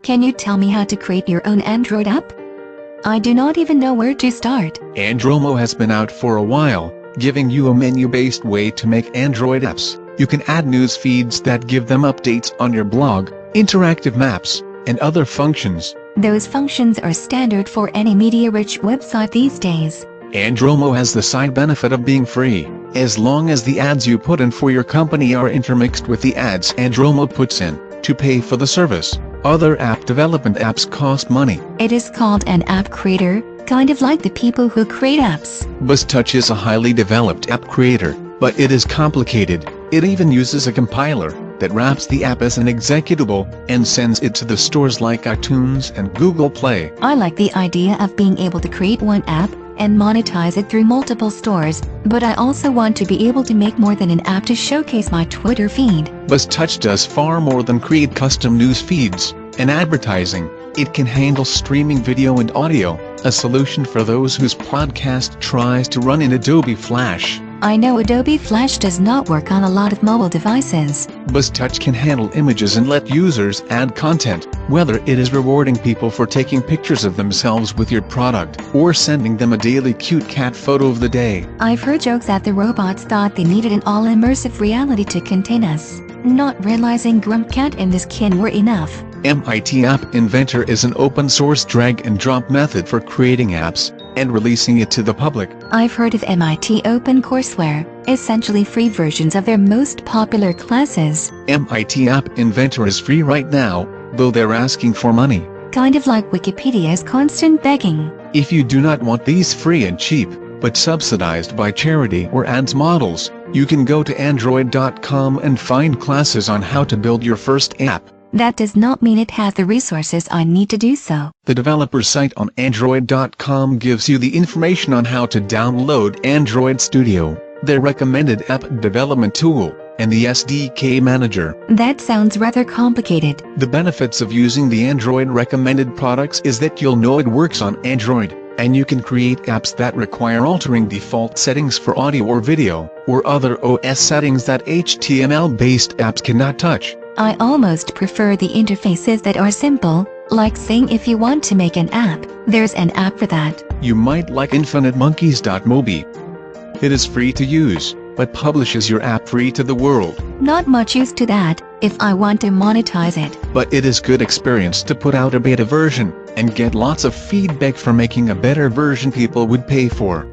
Can you tell me how to create your own Android app? I do not even know where to start. Andromo has been out for a while, giving you a menu-based way to make Android apps. You can add news feeds that give them updates on your blog, interactive maps, and other functions. Those functions are standard for any media-rich website these days. Andromo has the side benefit of being free, as long as the ads you put in for your company are intermixed with the ads Andromo puts in, to pay for the service. Other app development apps cost money. It is called an app creator, kind of like the people who create apps. BuzzTouch is a highly developed app creator, but it is complicated. It even uses a compiler that wraps the app as an executable and sends it to the stores like iTunes and Google Play. I like the idea of being able to create one app and monetize it through multiple stores, but I also want to be able to make more than an app to showcase my Twitter feed. BuzzTouch does far more than create custom news feeds and advertising. It can handle streaming video and audio, a solution for those whose podcast tries to run in Adobe Flash. I know Adobe Flash does not work on a lot of mobile devices. BuzzTouch can handle images and let users add content, whether it is rewarding people for taking pictures of themselves with your product, or sending them a daily cute cat photo of the day. I've heard jokes that the robots thought they needed an all-immersive reality to contain us, not realizing Grumpcat and this kin were enough. MIT App Inventor is an open-source drag-and-drop method for creating apps and releasing it to the public. I've heard of MIT OpenCourseWare, essentially free versions of their most popular classes. MIT App Inventor is free right now, though they're asking for money. Kind of like Wikipedia's constant begging. If you do not want these free and cheap, but subsidized by charity or ads models, you can go to android.com and find classes on how to build your first app. That does not mean it has the resources I need to do so. The developer site on android.com gives you the information on how to download Android Studio, their recommended app development tool, and the SDK manager. That sounds rather complicated. The benefits of using the Android recommended products is that you'll know it works on Android, and you can create apps that require altering default settings for audio or video, or other OS settings that HTML-based apps cannot touch. I almost prefer the interfaces that are simple, like saying if you want to make an app, there's an app for that. You might like InfiniteMonkeys.mobi. It is free to use, but publishes your app free to the world. Not much use to that, if I want to monetize it. But it is good experience to put out a beta version, and get lots of feedback for making a better version people would pay for.